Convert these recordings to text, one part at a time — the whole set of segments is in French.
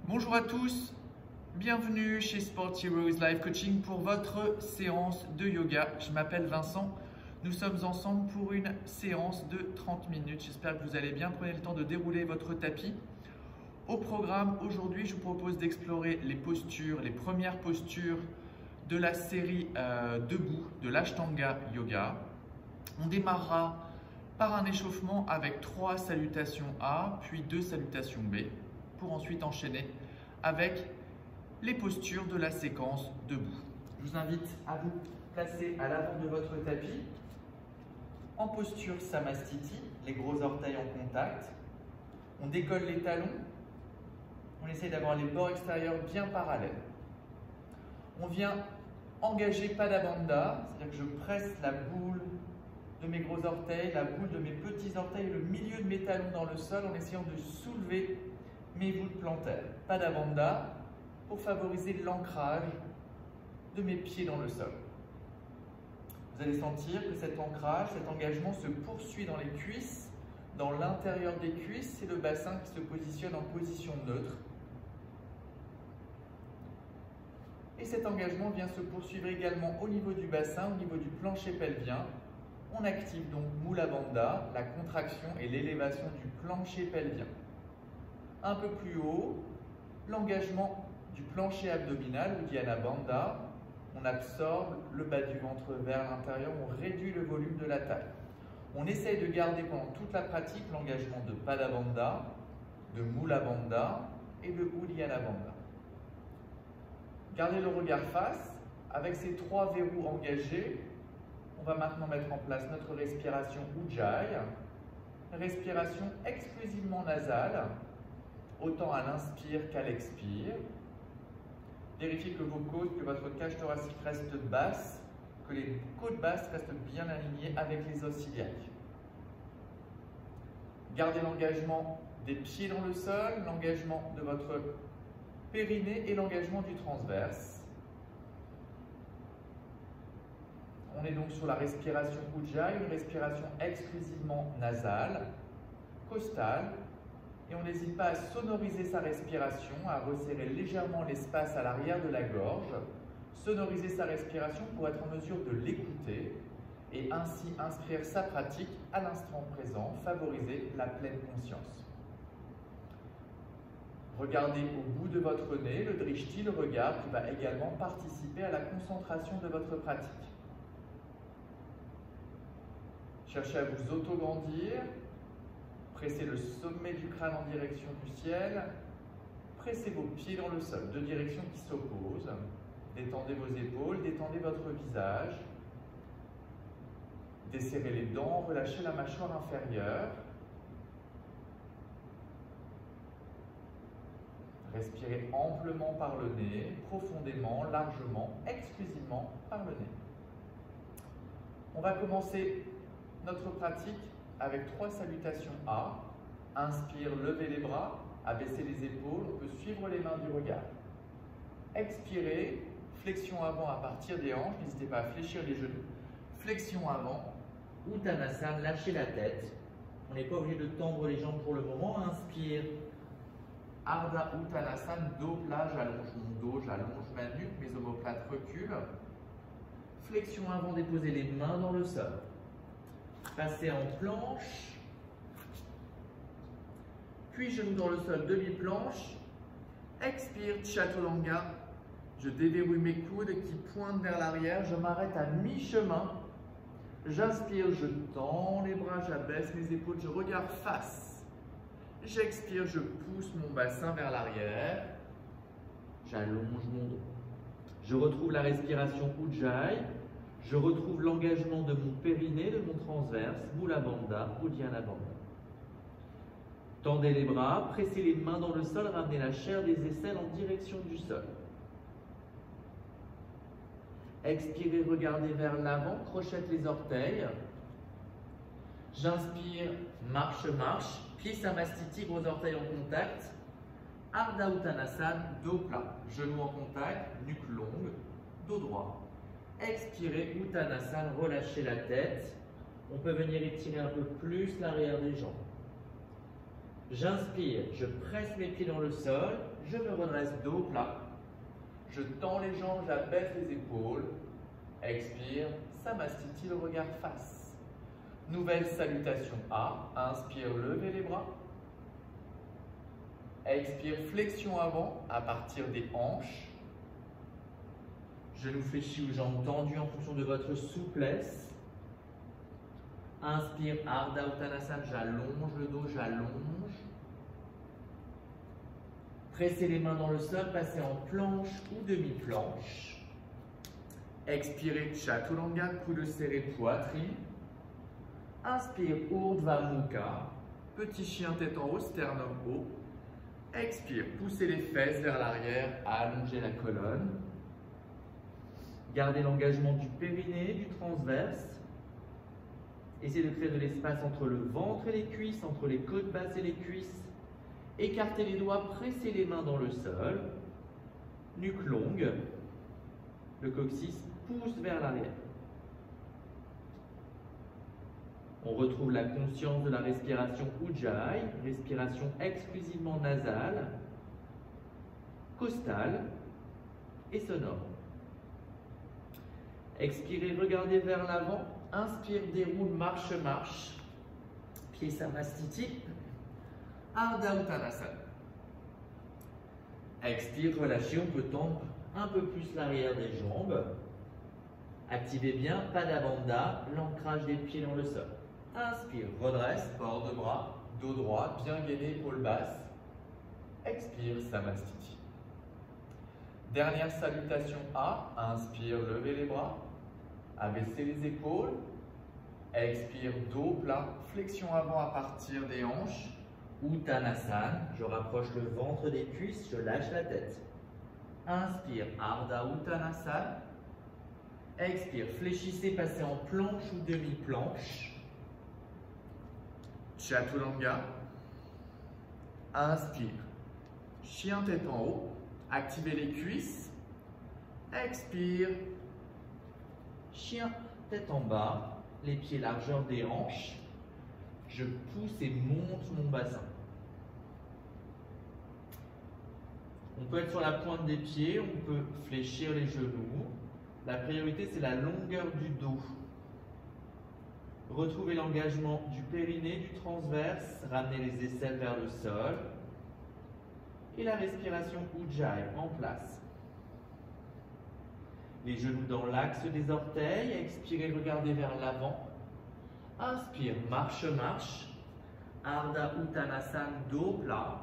Bonjour à tous, bienvenue chez Sport Heroes Life Coaching pour votre séance de yoga. Je m'appelle Vincent, nous sommes ensemble pour une séance de 30 minutes. J'espère que vous allez bien, prenez le temps de dérouler votre tapis. Au programme, aujourd'hui, je vous propose d'explorer les postures, les premières postures de la série debout de l'Ashtanga Yoga. On démarrera par un échauffement avec 3 salutations A, puis 2 salutations B, pour ensuite enchaîner avec les postures de la séquence debout. Je vous invite à vous placer à l'avant de votre tapis, en posture Samastiti, les gros orteils en contact. On décolle les talons, on essaie d'avoir les bords extérieurs bien parallèles. On vient engager Pada Bandha, c'est-à-dire que je presse la boule de mes gros orteils, la boule de mes petits orteils et le milieu de mes talons dans le sol en essayant de soulever mes voûtes plantaires. Pada Bandha pour favoriser l'ancrage de mes pieds dans le sol. Vous allez sentir que cet ancrage, cet engagement se poursuit dans les cuisses, dans l'intérieur des cuisses, c'est le bassin qui se positionne en position neutre. Et cet engagement vient se poursuivre également au niveau du bassin, au niveau du plancher pelvien. On active donc Mula Bandha, la contraction et l'élévation du plancher pelvien. Un peu plus haut, l'engagement du plancher abdominal, Uddiyana Bandha. On absorbe le bas du ventre vers l'intérieur, on réduit le volume de la taille. On essaye de garder pendant toute la pratique l'engagement de Pada Bandha, de Mula Bandha et de Uddiyana Bandha. Gardez le regard face. Avec ces 3 verrous engagés, on va maintenant mettre en place notre respiration Ujjayi, respiration exclusivement nasale, autant à l'inspire qu'à l'expire. Vérifiez que vos côtes, que votre cage thoracique reste basse, que les côtes basses restent bien alignées avec les os iliaques. Gardez l'engagement des pieds dans le sol, l'engagement de votre périnée et l'engagement du transverse. On est donc sur la respiration Ujjayi, une respiration exclusivement nasale, costale, et on n'hésite pas à sonoriser sa respiration, à resserrer légèrement l'espace à l'arrière de la gorge, sonoriser sa respiration pour être en mesure de l'écouter et ainsi inscrire sa pratique à l'instant présent, favoriser la pleine conscience. Regardez au bout de votre nez le drishti, le regard qui va également participer à la concentration de votre pratique. Cherchez à vous autograndir, pressez le sommet du crâne en direction du ciel, pressez vos pieds dans le sol, 2 directions qui s'opposent. Détendez vos épaules, détendez votre visage, desserrez les dents, relâchez la mâchoire inférieure. Respirez amplement par le nez, profondément, largement, exclusivement par le nez. On va commencer notre pratique avec 3 salutations A. Inspire, levez les bras, abaissez les épaules, on peut suivre les mains du regard. Expirez, flexion avant à partir des hanches, n'hésitez pas à fléchir les genoux. Flexion avant, Uttanasana, lâchez la tête. On n'est pas obligé de tendre les jambes pour le moment. Inspire, Ardha Uttanasana, dos plat, j'allonge mon dos, j'allonge ma nuque, mes omoplates reculent. Flexion avant, déposez les mains dans le sol. Passez en planche, puis genoux dans le sol, demi-planche. Expire, Chaturanga. Je déverrouille mes coudes qui pointent vers l'arrière, je m'arrête à mi-chemin. J'inspire, je tends les bras, j'abaisse mes épaules, je regarde face. J'expire, je pousse mon bassin vers l'arrière. J'allonge mon dos. Je retrouve la respiration Ujjayi. Je retrouve l'engagement de mon périnée, de mon transverse, Mula Bandha, Uddiyana Bandha. Tendez les bras, pressez les mains dans le sol, ramenez la chair des aisselles en direction du sol. Expirez, regardez vers l'avant, crochette les orteils. J'inspire, marche, marche, pied Samastiti, gros orteils en contact. Ardha Uttanasana, dos plat, genoux en contact, nuque longue, dos droit. Expirez, Uttanasana, relâchez la tête. On peut venir étirer un peu plus l'arrière des jambes. J'inspire, je presse mes pieds dans le sol, je me redresse dos plat. Je tends les jambes, j'abaisse les épaules. Expire, Samastiti, le regard face. Nouvelle salutation A. Inspire, levez les bras. Expire, flexion avant à partir des hanches. Genoux fléchis ou jambes tendues en fonction de votre souplesse. Inspire, Ardha Uttanasana, j'allonge le dos, j'allonge. Pressez les mains dans le sol, passez en planche ou demi-planche. Expirez, Chaturanga, coude serré, poitrine. Inspire, Urdhva Mukha. Petit chien tête en haut, sternum haut. Expire, poussez les fesses vers l'arrière, allongez la colonne. Gardez l'engagement du périnée, du transverse. Essayez de créer de l'espace entre le ventre et les cuisses, entre les côtes basses et les cuisses. Écartez les doigts, pressez les mains dans le sol. Nuque longue. Le coccyx pousse vers l'arrière. On retrouve la conscience de la respiration Ujjayi, respiration exclusivement nasale, costale et sonore. Expirez, regardez vers l'avant. Inspire, déroule, marche, marche. Pied Samastiti. Ardha Uttanasana. Expire, relâchez, on peut tendre un peu plus l'arrière des jambes. Activez bien Padabandha, l'ancrage des pieds dans le sol. Inspire, redresse, Bord de bras, dos droit, bien gainé, épaules basses. Expire, Samastiti. Dernière salutation A. Inspire, levez les bras. Abaissez les épaules. Expire, dos plat, flexion avant à partir des hanches. Uttanasana, je rapproche le ventre des cuisses, je lâche la tête. Inspire, Ardha Uttanasana. Expire, fléchissez, passez en planche ou demi-planche. Chaturanga. Inspire. Chien tête en haut. Activez les cuisses. Expire. Chien tête en bas, les pieds largeur des hanches. Je pousse et monte mon bassin. On peut être sur la pointe des pieds, on peut fléchir les genoux. La priorité, c'est la longueur du dos. Retrouvez l'engagement du périnée, du transverse, ramenez les aisselles vers le sol. Et la respiration Ujjayi en place. Les genoux dans l'axe des orteils, expirez, regardez vers l'avant. Inspire, marche, marche. Ardha Uttanasana, dos plat.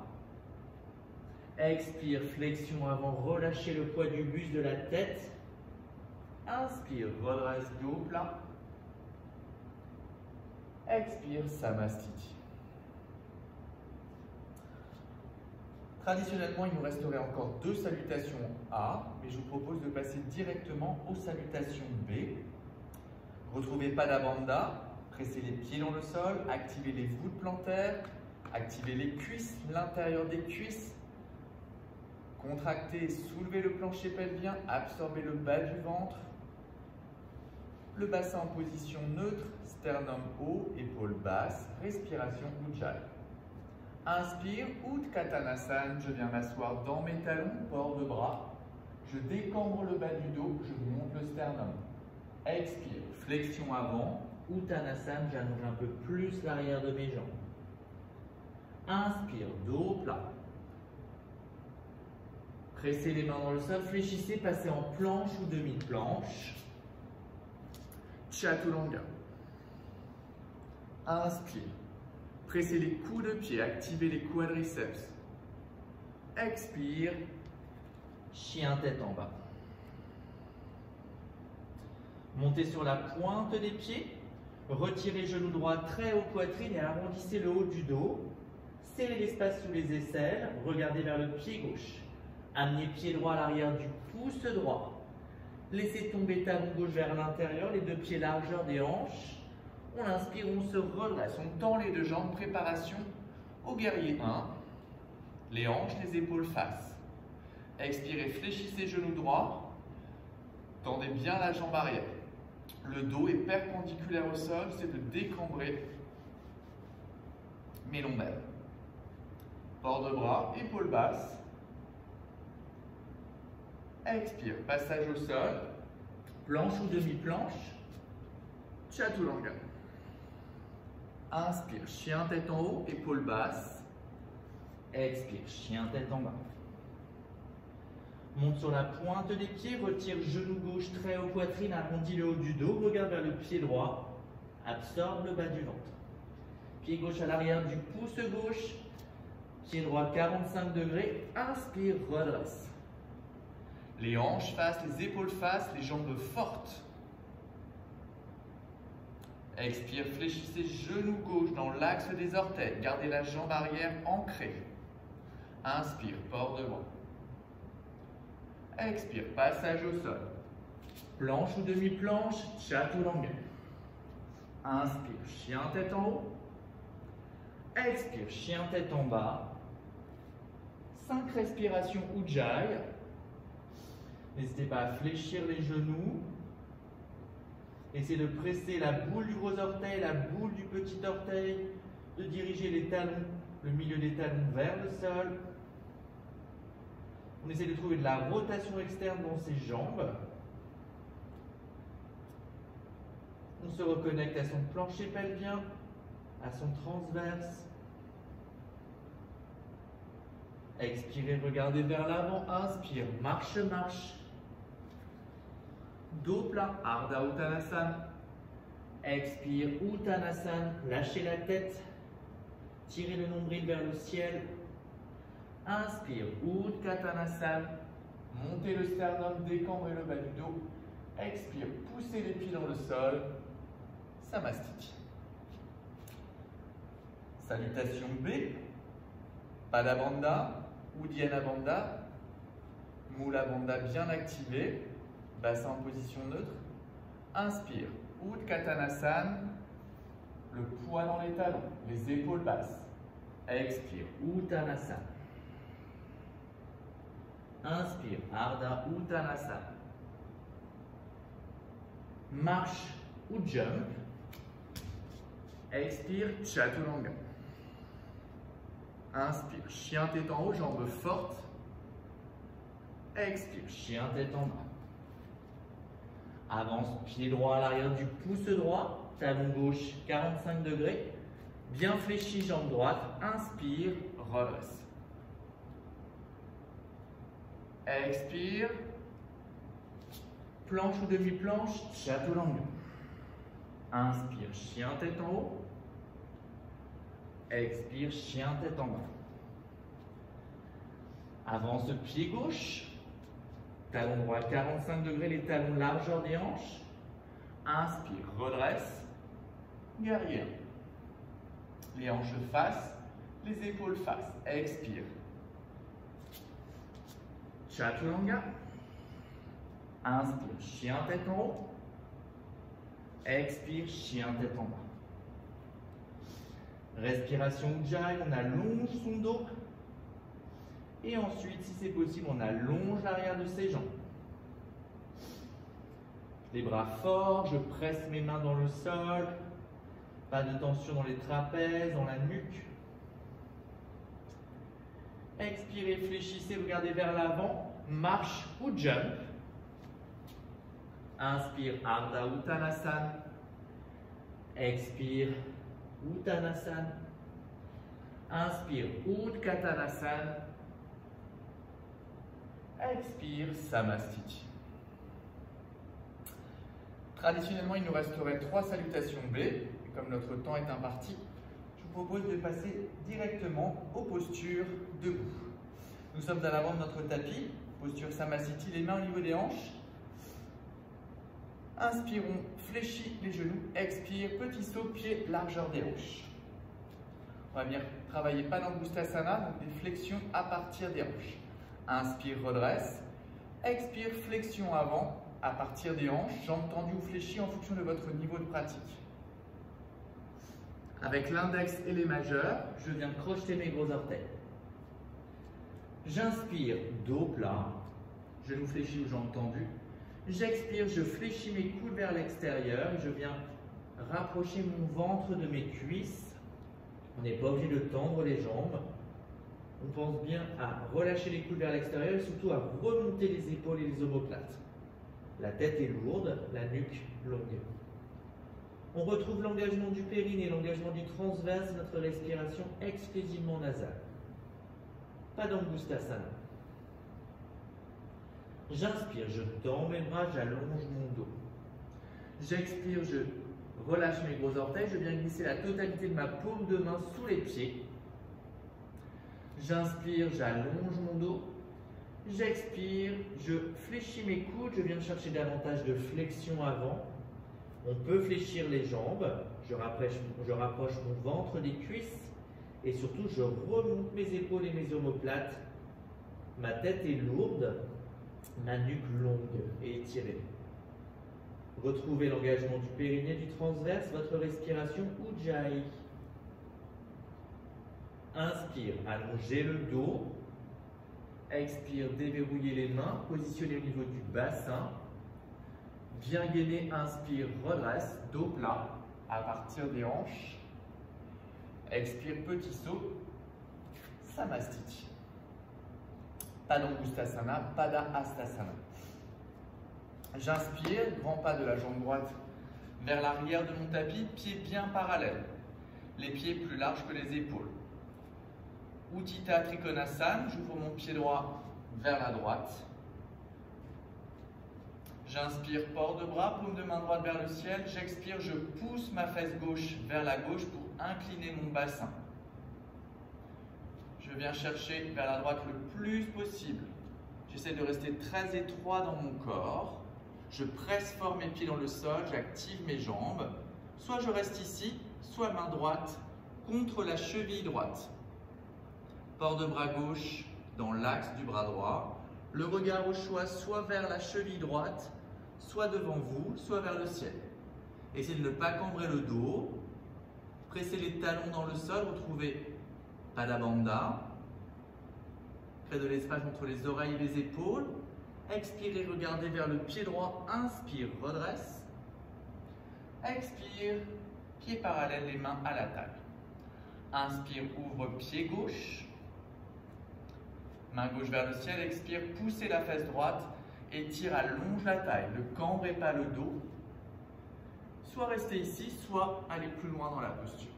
Expire, flexion avant, relâchez le poids du buste de la tête. Inspire, redresse, dos plat. Expire, Samastiti. Traditionnellement, il nous resterait encore 2 salutations A, mais je vous propose de passer directement aux salutations B. Retrouvez Padabandha, pressez les pieds dans le sol, activez les voûtes plantaires, activez les cuisses, l'intérieur des cuisses. Contractez et soulevez le plancher pelvien, absorbez le bas du ventre. Le bassin en position neutre, sternum haut, épaules basses, respiration Ujjayi. Inspire, Utkatanasana, je viens m'asseoir dans mes talons, port de bras. Je décambre le bas du dos, je monte le sternum. Expire, flexion avant. Uttanasana, j'allonge un peu plus l'arrière de mes jambes. Inspire, dos plat. Pressez les mains dans le sol, fléchissez, passez en planche ou demi-planche. Chaturanga. Inspire. Pressez les coudes de pied, activez les quadriceps. Expire. Chien tête en bas. Montez sur la pointe des pieds. Retirez genou droit très haut poitrine et arrondissez le haut du dos. Serrez l'espace sous les aisselles. Regardez vers le pied gauche. Amenez pied droit à l'arrière du pouce droit. Laissez tomber talon gauche vers l'intérieur, les 2 pieds largeur des hanches. On inspire, on se redresse, On tend les 2 jambes, préparation au guerrier 1. Les hanches, les épaules face. Expirez, fléchissez genou droit. Tendez bien la jambe arrière. Le dos est perpendiculaire au sol, c'est de décambrer mes lombaires. port de bras, épaules basses. Expire, passage au sol, planche ou demi-planche. Chaturanga. Inspire, chien tête en haut, épaules basses. Expire, chien tête en bas. Monte sur la pointe des pieds, retire genou gauche très haut, poitrine, arrondis le haut du dos, regarde vers le pied droit, absorbe le bas du ventre. Pied gauche à l'arrière du pouce gauche, pied droit 45 degrés, inspire, redresse. Les hanches face, les épaules face, les jambes fortes. Expire, fléchissez genou gauche dans l'axe des orteils. Gardez la jambe arrière ancrée. Inspire, port de bras. Expire, passage au sol. Planche ou demi-planche, chaturanga. Inspire, chien tête en haut. Expire, chien tête en bas. 5 respirations Ujjayi. N'hésitez pas à fléchir les genoux. Essayez de presser la boule du gros orteil, la boule du petit orteil, de diriger les talons, le milieu des talons vers le sol. On essaie de trouver de la rotation externe dans ses jambes. On se reconnecte à son plancher pelvien, à son transverse. Expirez, regardez vers l'avant. Inspire, marche, marche. Dos plat, Ardha Uttanasana. Expire, Uttanasana. Lâchez la tête. Tirez le nombril vers le ciel. Inspire, Utkatanasana. Montez le sternum, décambrez le bas du dos. Expire, poussez les pieds dans le sol. Samasthiti. Salutation B. Pada Bandha, Uddiyana Bandha. Mula Bandha bien activé. Bassin en position neutre. Inspire, Utkatanasana. Le poids dans les talons, les épaules basses. Expire, Uttanasana. Inspire, Ardha Uttanasana. Marche ou jump. Expire, Chaturanga. Inspire, chien tête en haut, jambes fortes. Expire, chien tête en bas. Avance, pied droit à l'arrière du pouce droit, talon gauche 45 degrés. Bien fléchi, jambe droite. Inspire, redresse. Expire. Planche ou demi-planche, chaturanga. Inspire, chien tête en haut. Expire, chien tête en bas. Avance, pied gauche. Talon droit 45 degrés, les talons largeur des hanches. Inspire, redresse. Guerrier. Les hanches face, les épaules face. Expire. Chaturanga. Inspire, chien tête en haut. Expire, chien tête en bas. Respiration Ujjayi, on allonge son dos. Et ensuite, si c'est possible, on allonge l'arrière de ses jambes. Les bras forts, je presse mes mains dans le sol. Pas de tension dans les trapèzes, dans la nuque. Expirez, fléchissez, regardez vers l'avant. Marche ou jump. Inspire, Ardha Uttanasana. Expire, Uttanasana. Inspire, Utkatanasana. Expire, Samasthiti. Traditionnellement, il nous resterait 3 salutations B. Et comme notre temps est imparti, je vous propose de passer directement aux postures debout. Nous sommes à l'avant de notre tapis, posture Samasthiti, les mains au niveau des hanches. Inspirons, fléchis les genoux, expire, petit saut, pied, largeur des hanches. On va venir travailler Padangusthasana, donc des flexions à partir des hanches. Inspire, redresse. Expire, flexion avant, à partir des hanches, jambes tendues ou fléchies en fonction de votre niveau de pratique. Avec l'index et les majeurs, je viens crocheter mes gros orteils. J'inspire, dos plat, genoux fléchis ou jambes tendues. J'expire, je fléchis mes coudes vers l'extérieur et je viens rapprocher mon ventre de mes cuisses. On n'est pas obligé de tendre les jambes. On pense bien à relâcher les coudes vers l'extérieur et surtout à remonter les épaules et les omoplates. La tête est lourde, la nuque longue. On retrouve l'engagement du périnée, l'engagement du transverse, notre respiration exclusivement nasale. Pas d'Angustasana. J'inspire, je tends mes bras, j'allonge mon dos. J'expire, je relâche mes gros orteils, je viens glisser la totalité de ma paume de main sous les pieds. J'inspire, j'allonge mon dos. J'expire, je fléchis mes coudes, je viens chercher davantage de flexion avant. On peut fléchir les jambes, je rapproche mon ventre des cuisses et surtout je remonte mes épaules et mes omoplates. Ma tête est lourde, ma nuque longue et étirée. Retrouvez l'engagement du périnée, du transverse, votre respiration Ujjayi. Inspire, allongez le dos. Expire, déverrouillez les mains, positionnez au niveau du bassin. Bien gainé, inspire, redresse, dos plat à partir des hanches. Expire, petit saut, Samastiti. Pas d'Angustasana, pas d'Hastasana. J'inspire, grand pas de la jambe droite vers l'arrière de mon tapis, pieds bien parallèles, les pieds plus larges que les épaules. Utthita Trikonasana, j'ouvre mon pied droit vers la droite. J'inspire, port de bras, paume de main droite vers le ciel. J'expire, je pousse ma fesse gauche vers la gauche pour incliner mon bassin. Je viens chercher vers la droite le plus possible. J'essaie de rester très étroit dans mon corps. Je presse fort mes pieds dans le sol, j'active mes jambes. Soit je reste ici, soit main droite contre la cheville droite. Port de bras gauche dans l'axe du bras droit. Le regard au choix soit vers la cheville droite, soit devant vous, soit vers le ciel. Essayez de ne pas cambrer le dos. Pressez les talons dans le sol, retrouvez Pada Bandha. Près de l'espace entre les oreilles et les épaules. Expirez, regardez vers le pied droit. Inspire, redresse. Expire, pied parallèle, les mains à la taille. Inspire, ouvre pied gauche. Main gauche vers le ciel, expire, poussez la fesse droite, étire, allonge la taille. Ne cambrez pas le dos. Soit restez ici, soit allez plus loin dans la posture.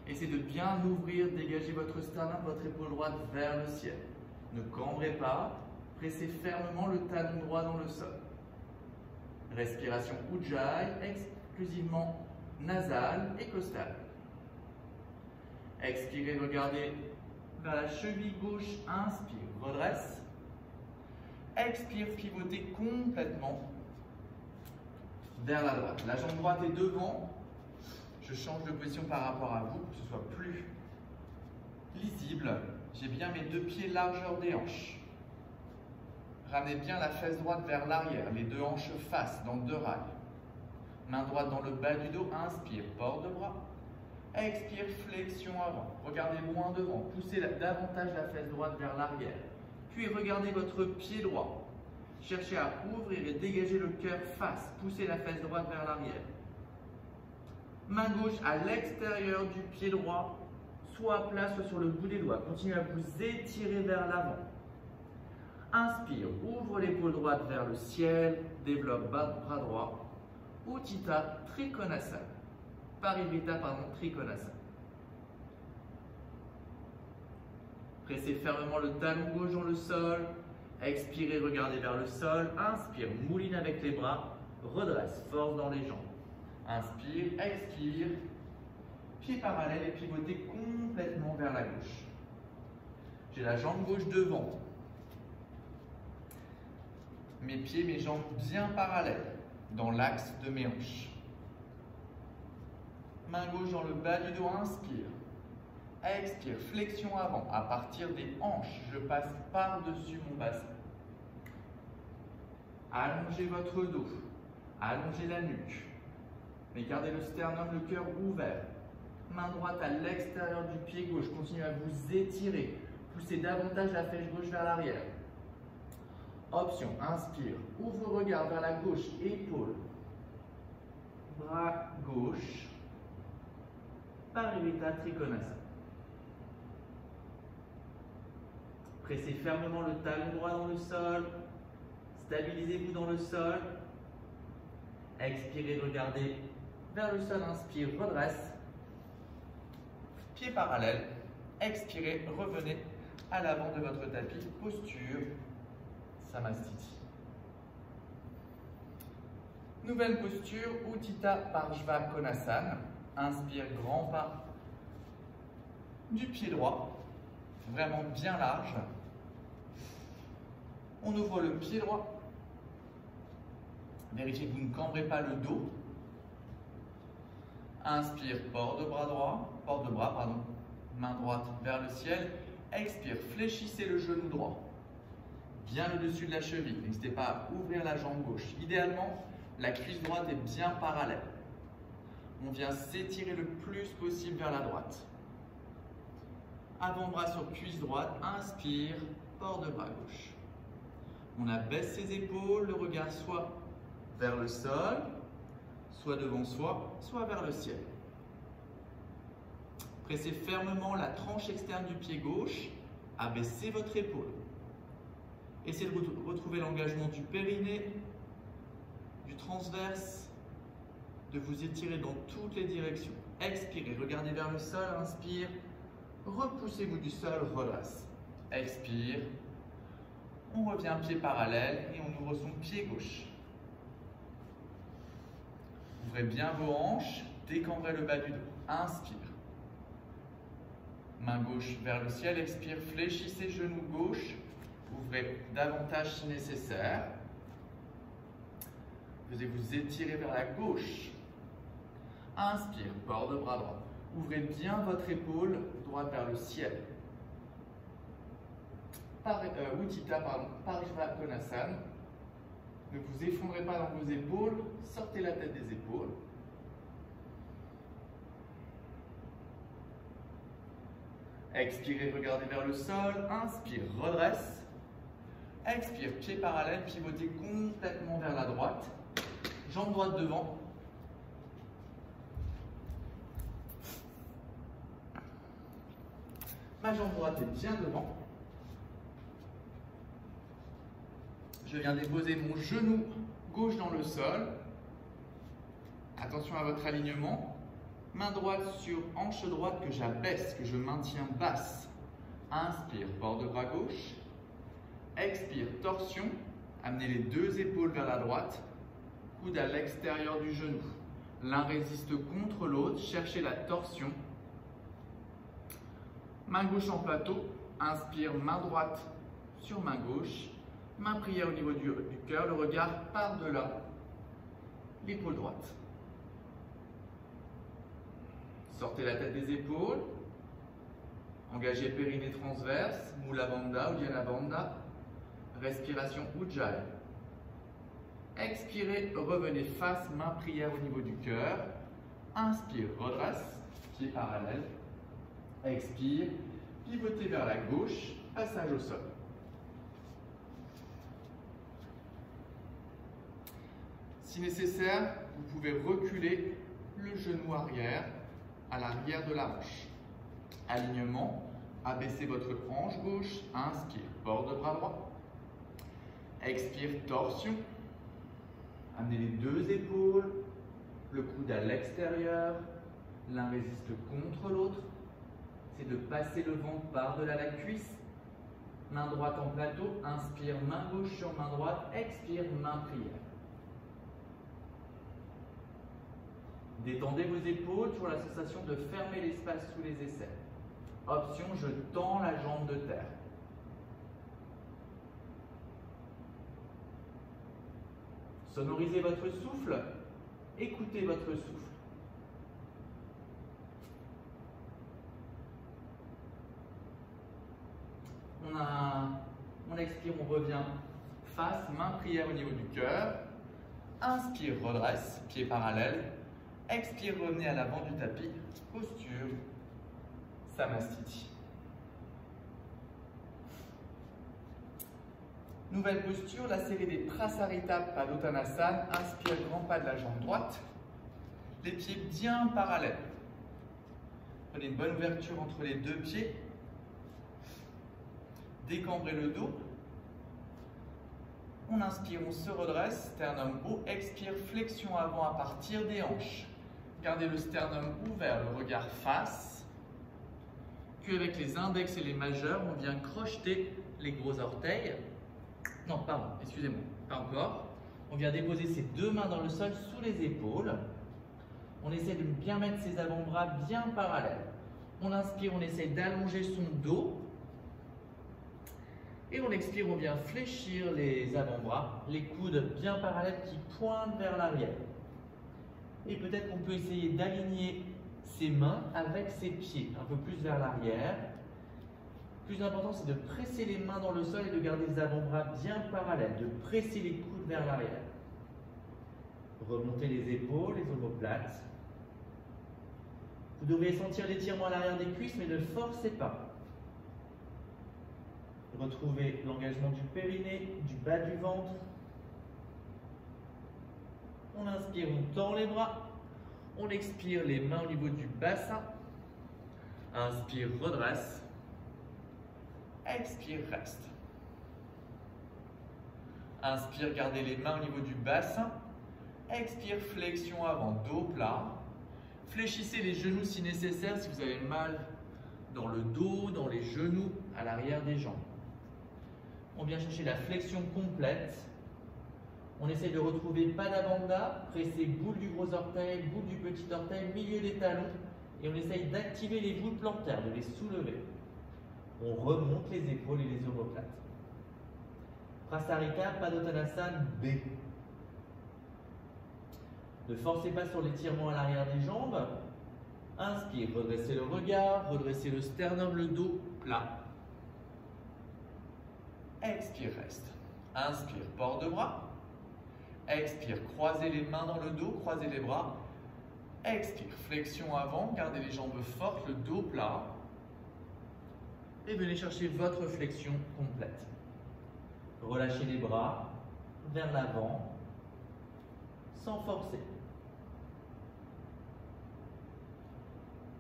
Essayez de bien ouvrir, dégager votre sternum, votre épaule droite vers le ciel. Ne cambrez pas, pressez fermement le talon droit dans le sol. Respiration Ujjayi, exclusivement nasale et costale. Expirez, regardez vers la cheville gauche, inspire, redresse. Expire, pivotez complètement vers la droite. La jambe droite est devant. Je change de position par rapport à vous pour que ce soit plus lisible. J'ai bien mes deux pieds largeur des hanches. Ramenez bien la fesse droite vers l'arrière, les deux hanches face dans deux rails. Main droite dans le bas du dos, inspire, port de bras. Expire, flexion avant. Regardez loin devant. Poussez davantage la fesse droite vers l'arrière. Puis regardez votre pied droit. Cherchez à ouvrir et dégager le cœur face. Poussez la fesse droite vers l'arrière. Main gauche à l'extérieur du pied droit, soit à plat, soit sur le bout des doigts. Continuez à vous étirer vers l'avant. Inspire, ouvre l'épaule droite vers le ciel. Développe bras droit. Utthita Trikonasana. Parivrtta, Trikonasana. Pressez fermement le talon gauche dans le sol. Expirez, regardez vers le sol. Inspire, mouline avec les bras. Redresse, force dans les jambes. Inspire, expire. Pied parallèle et pivotez complètement vers la gauche. J'ai la jambe gauche devant. Mes pieds, mes jambes bien parallèles dans l'axe de mes hanches. Main gauche dans le bas du dos, inspire. Expire, flexion avant. À partir des hanches, je passe par-dessus mon bassin. Allongez votre dos. Allongez la nuque. Mais gardez le sternum, le cœur ouvert. Main droite à l'extérieur du pied gauche. Continuez à vous étirer. Poussez davantage la fesse gauche vers l'arrière. Option, inspire. Ouvre regard vers la gauche, épaule. Bras gauche. Parivrtta Trikonasana. Pressez fermement le talon droit dans le sol. Stabilisez-vous dans le sol. Expirez, regardez vers le sol. Inspire, redresse. Pieds parallèles. Expirez, revenez à l'avant de votre tapis. Posture Samastiti. Nouvelle posture, Utthita Parshva Konasana. Inspire, grand pas du pied droit, vraiment bien large. On ouvre le pied droit. Vérifiez que vous ne cambrez pas le dos. Inspire, port de bras, pardon. Main droite vers le ciel. Expire, fléchissez le genou droit. Bien au-dessus de la cheville. N'hésitez pas à ouvrir la jambe gauche. Idéalement, la cuisse droite est bien parallèle. On vient s'étirer le plus possible vers la droite. Avant-bras sur cuisse droite. Inspire, port de bras gauche. On abaisse ses épaules, le regard soit vers le sol, soit devant soi, soit vers le ciel. Pressez fermement la tranche externe du pied gauche, abaissez votre épaule. Essayez de retrouver l'engagement du périnée, du transverse, de vous étirer dans toutes les directions. Expirez, regardez vers le sol, inspire, repoussez-vous du sol, redresse. Expire, on revient pied parallèle et on ouvre son pied gauche. Ouvrez bien vos hanches, décambrez le bas du dos. Inspire. Main gauche vers le ciel, expire, fléchissez genou gauche. Ouvrez davantage si nécessaire. Vous étirer vers la gauche. Inspire, port de bras droit. Ouvrez bien votre épaule droite vers le ciel. Utthita Parshva Konasana. Ne vous effondrez pas dans vos épaules, sortez la tête des épaules. Expirez, regardez vers le sol. Inspire, redresse. Expire, pied parallèle, pivotez complètement vers la droite. Jambe droite devant. Ma jambe droite est bien devant. Je viens déposer mon genou gauche dans le sol. Attention à votre alignement. Main droite sur hanche droite que j'abaisse, que je maintiens basse. Inspire, port de bras gauche. Expire, torsion. Amenez les deux épaules vers la droite. Coude à l'extérieur du genou. L'un résiste contre l'autre. Cherchez la torsion. Main gauche en plateau. Inspire, main droite sur main gauche. Main prière au niveau du cœur. Le regard par-delà l'épaule droite. Sortez la tête des épaules. Engagez périnée transverse. Mula Bandha, Uddiyana Bandha. Respiration Ujjayi. Expirez, revenez face, main prière au niveau du cœur. Inspire, redresse, pied parallèle. Expire, pivotez vers la gauche, passage au sol. Si nécessaire, vous pouvez reculer le genou arrière à l'arrière de la hanche. Alignement, abaissez votre hanche gauche, inspire, port de bras droit. Expire, torsion. Amenez les deux épaules, le coude à l'extérieur, l'un résiste contre l'autre. C'est de passer le ventre par-delà la cuisse. Main droite en plateau, inspire, main gauche sur main droite, expire, main prière. Détendez vos épaules sur la sensation de fermer l'espace sous les aisselles. Option, je tends la jambe de terre. Sonorisez votre souffle, écoutez votre souffle. On expire, on revient face, main prière au niveau du cœur. Inspire, redresse, pied parallèle. Expire, revenez à l'avant du tapis. Posture Samastiti. Nouvelle posture, la série des Prasarita Padottanasana. Inspire, grand pas de la jambe droite. Les pieds bien parallèles. Prenez une bonne ouverture entre les deux pieds. décambrer le dos. On inspire, on se redresse, sternum haut, expire, flexion avant à partir des hanches. Gardez le sternum ouvert, le regard face. Puis avec les index et les majeurs, on vient crocheter les gros orteils. Non, pardon, excusez-moi, pas encore. On vient déposer ses deux mains dans le sol sous les épaules. On essaie de bien mettre ses avant-bras bien parallèles. On inspire, on essaie d'allonger son dos. Et on expire, on vient fléchir les avant-bras, les coudes bien parallèles qui pointent vers l'arrière. Et peut-être qu'on peut essayer d'aligner ses mains avec ses pieds, un peu plus vers l'arrière. Le plus important, c'est de presser les mains dans le sol et de garder les avant-bras bien parallèles, de presser les coudes vers l'arrière. Remontez les épaules, les omoplates. Vous devriez sentir l'étirement à l'arrière des cuisses, mais ne forcez pas. Retrouvez l'engagement du périnée, du bas du ventre. On inspire, on tend les bras. On expire, les mains au niveau du bassin. Inspire, redresse. Expire, reste. Inspire, gardez les mains au niveau du bassin. Expire, flexion avant, dos plat. Fléchissez les genoux si nécessaire, si vous avez mal dans le dos, dans les genoux, à l'arrière des jambes. On vient chercher la flexion complète. On essaie de retrouver Pada Bandha, presser boule du gros orteil, boule du petit orteil, milieu des talons. Et on essaye d'activer les voûtes plantaires, de les soulever. On remonte les épaules et les omoplates. Prasarika, Padottanasana, B. Ne forcez pas sur l'étirement à l'arrière des jambes. Inspire, redressez le regard, redressez le sternum, le dos plat. Expire, reste. Inspire, port de bras. Expire, croisez les mains dans le dos, croisez les bras. Expire, flexion avant, gardez les jambes fortes, le dos plat. Et venez chercher votre flexion complète. Relâchez les bras vers l'avant, sans forcer.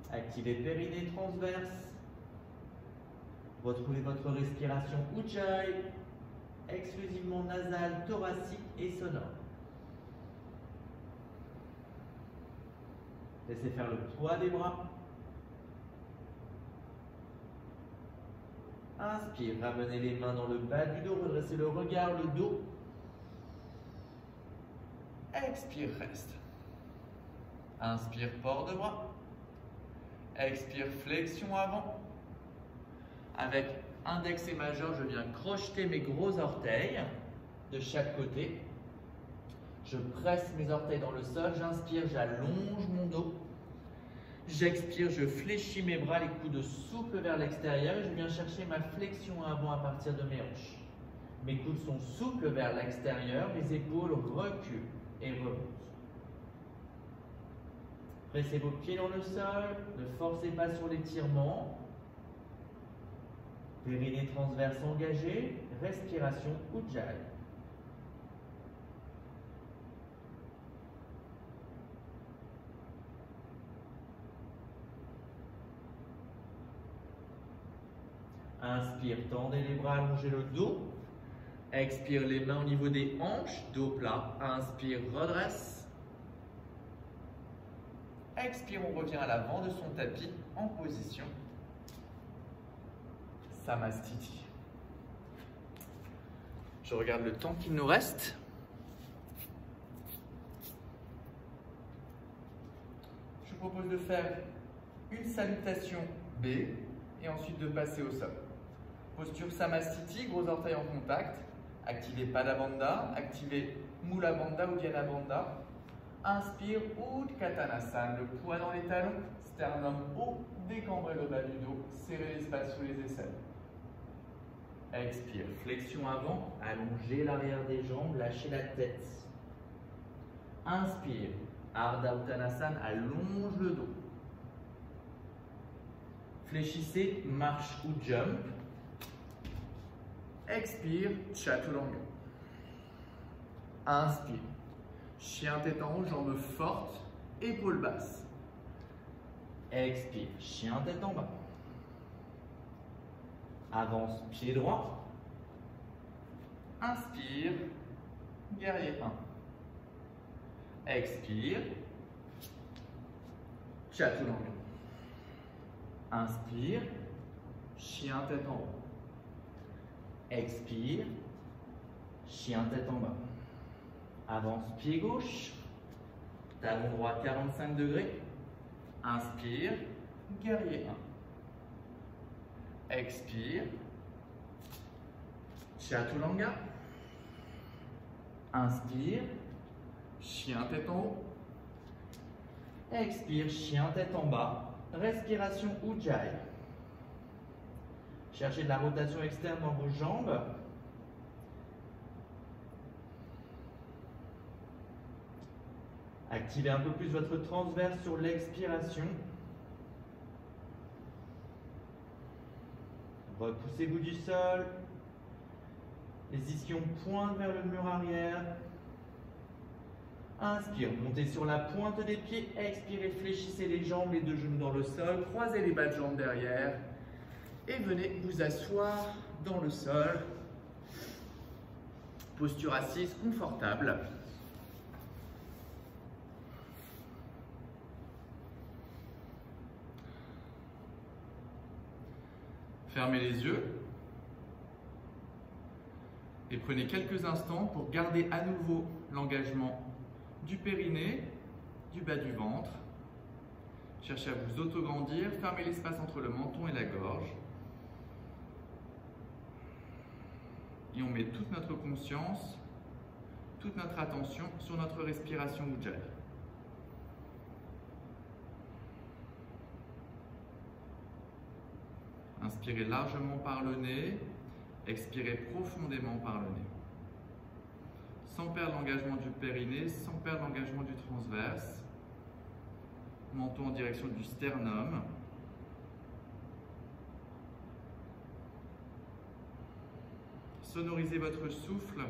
Activez périnée transverse. Retrouvez votre respiration Ujjayi, exclusivement nasale, thoracique et sonore. Laissez faire le poids des bras. Inspire, ramenez les mains dans le bas du dos, redressez le regard, le dos. Expire, reste. Inspire, port de bras. Expire, flexion avant. Avec index et majeur, je viens crocheter mes gros orteils de chaque côté. Je presse mes orteils dans le sol, j'inspire, j'allonge mon dos. J'expire, je fléchis mes bras, les coudes souples vers l'extérieur et je viens chercher ma flexion avant à partir de mes hanches. Mes coudes sont souples vers l'extérieur, mes épaules reculent et remontent. Pressez vos pieds dans le sol, ne forcez pas sur l'étirement. Périnée transverse engagé, respiration Ujjayi. Inspire, tendez les bras, allongez le dos. Expire, les mains au niveau des hanches, dos plat. Inspire, redresse. Expire, on revient à l'avant de son tapis en position Samastiti. Je regarde le temps qu'il nous reste. Je vous propose de faire une salutation B et ensuite de passer au sol. Posture Samastiti, gros orteil en contact. Activez Pada Bandha, activez Mula Bandha ou Dhyana Bandha. Inspire, Utkatanasana, le poids dans les talons, sternum haut, décambrez le bas du dos, serrez l'espace sous les aisselles. Expire, flexion avant, allongez l'arrière des jambes, lâchez la tête. Inspire, Ardha Uttanasana, allonge le dos. Fléchissez, marche ou jump. Expire, Chaturanga. Inspire, chien tête en haut, jambes fortes, épaules basses. Expire, chien tête en bas. Avance, pied droit. Inspire, guerrier 1. Expire, chaturanga. Inspire, chien tête en haut. Expire, chien tête en bas. Avance, pied gauche. Talon droit 45 degrés. Inspire, guerrier 1. Expire, chaturanga. Inspire, Chien tête en haut. expire, chien tête en bas. Respiration Ujjayi. Cherchez de la rotation externe dans vos jambes. Activez un peu plus votre transverse sur l'expiration. Repoussez-vous du sol. Les ischions pointent vers le mur arrière. Inspire, montez sur la pointe des pieds. Expirez, fléchissez les jambes, les deux genoux dans le sol. Croisez les bas de jambes derrière. Et venez vous asseoir dans le sol. Posture assise confortable. Fermez les yeux. Et prenez quelques instants pour garder à nouveau l'engagement du périnée, du bas du ventre. Cherchez à vous autograndir, fermez l'espace entre le menton et la gorge. Et on met toute notre conscience, toute notre attention sur notre respiration Ujjayi. Inspirez largement par le nez, expirez profondément par le nez. Sans perdre l'engagement du périnée, sans perdre l'engagement du transverse. Menton en direction du sternum. Sonorisez votre souffle.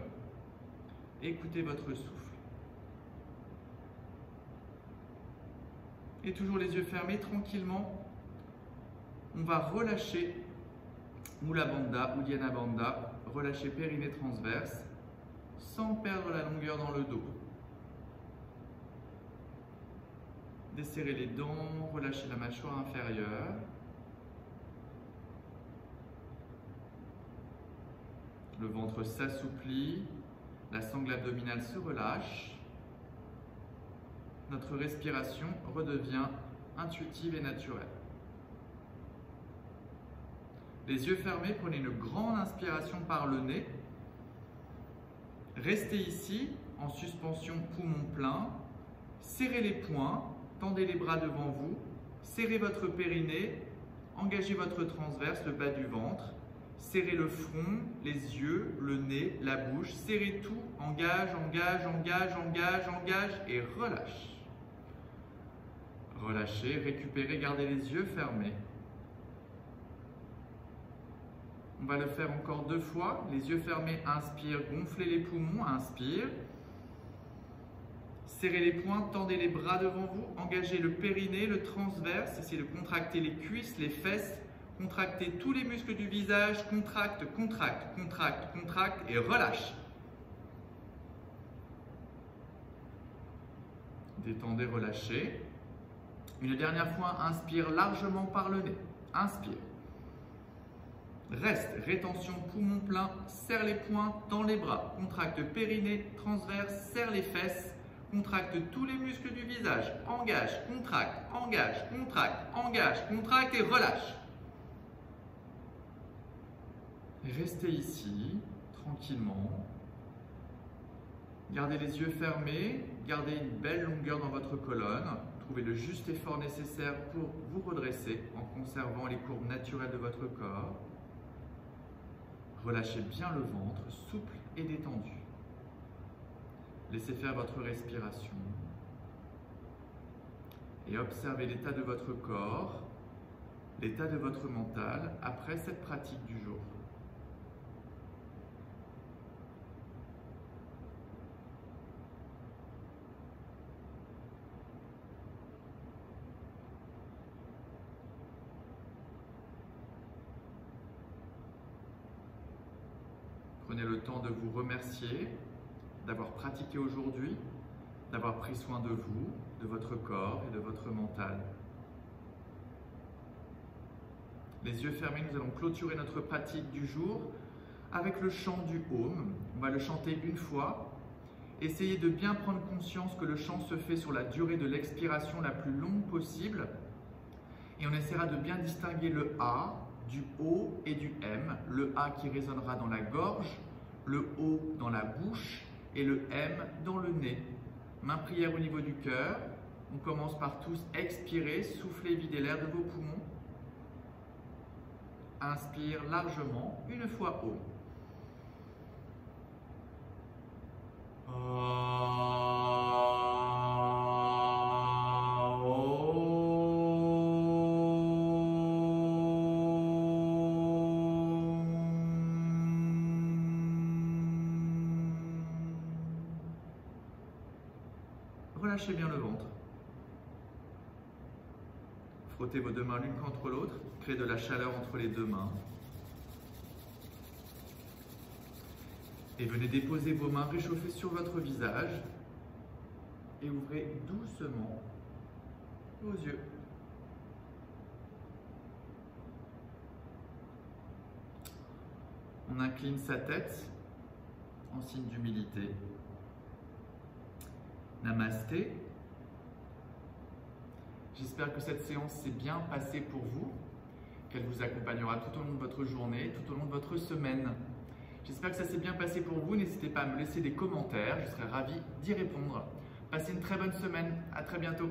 Écoutez votre souffle. Et toujours les yeux fermés, tranquillement, on va relâcher Mula Bandha, Uddiyana Bandha, relâcher périnée transverse, sans perdre la longueur dans le dos. Desserrez les dents, relâchez la mâchoire inférieure. Le ventre s'assouplit, la sangle abdominale se relâche. Notre respiration redevient intuitive et naturelle. Les yeux fermés, prenez une grande inspiration par le nez. Restez ici, en suspension poumon plein. Serrez les poings, tendez les bras devant vous. Serrez votre périnée, engagez votre transverse, le bas du ventre. Serrez le front, les yeux, le nez, la bouche. Serrez tout, engage, engage, engage, engage, engage et relâche. Relâchez, récupérez, gardez les yeux fermés. On va le faire encore 2 fois. Les yeux fermés, inspire, gonflez les poumons, inspire. Serrez les poings, tendez les bras devant vous, engagez le périnée, le transverse, essayez de contracter les cuisses, les fesses, contractez tous les muscles du visage, contracte, contracte, contracte, contracte et relâche. Détendez, relâchez. Une dernière fois, inspire largement par le nez. Inspire. Reste, rétention, poumon plein, serre les poings, tend les bras, contracte périnée, transverse, serre les fesses, contracte tous les muscles du visage, engage, contracte, engage, contracte, engage, contracte et relâche. Et restez ici, tranquillement. Gardez les yeux fermés, gardez une belle longueur dans votre colonne. Trouvez le juste effort nécessaire pour vous redresser en conservant les courbes naturelles de votre corps. Relâchez bien le ventre, souple et détendu. Laissez faire votre respiration. Et observez l'état de votre corps, l'état de votre mental après cette pratique du jour. Prenez le temps de vous remercier d'avoir pratiqué aujourd'hui, d'avoir pris soin de vous, de votre corps et de votre mental. Les yeux fermés, nous allons clôturer notre pratique du jour avec le chant du Om. On va le chanter une fois. Essayez de bien prendre conscience que le chant se fait sur la durée de l'expiration la plus longue possible. Et on essaiera de bien distinguer le A du O et du M. Le A qui résonnera dans la gorge, le O dans la bouche et le M dans le nez. Main prière au niveau du cœur. On commence par tous expirer, souffler, vider l'air de vos poumons. Inspire largement, une fois O. Relâchez bien le ventre. Frottez vos deux mains l'une contre l'autre, créez de la chaleur entre les deux mains. Et venez déposer vos mains réchauffées sur votre visage et ouvrez doucement vos yeux. On incline sa tête en signe d'humilité. Namasté. J'espère que cette séance s'est bien passée pour vous, qu'elle vous accompagnera tout au long de votre journée, tout au long de votre semaine. J'espère que ça s'est bien passé pour vous. N'hésitez pas à me laisser des commentaires, je serai ravi d'y répondre. Passez une très bonne semaine, à très bientôt.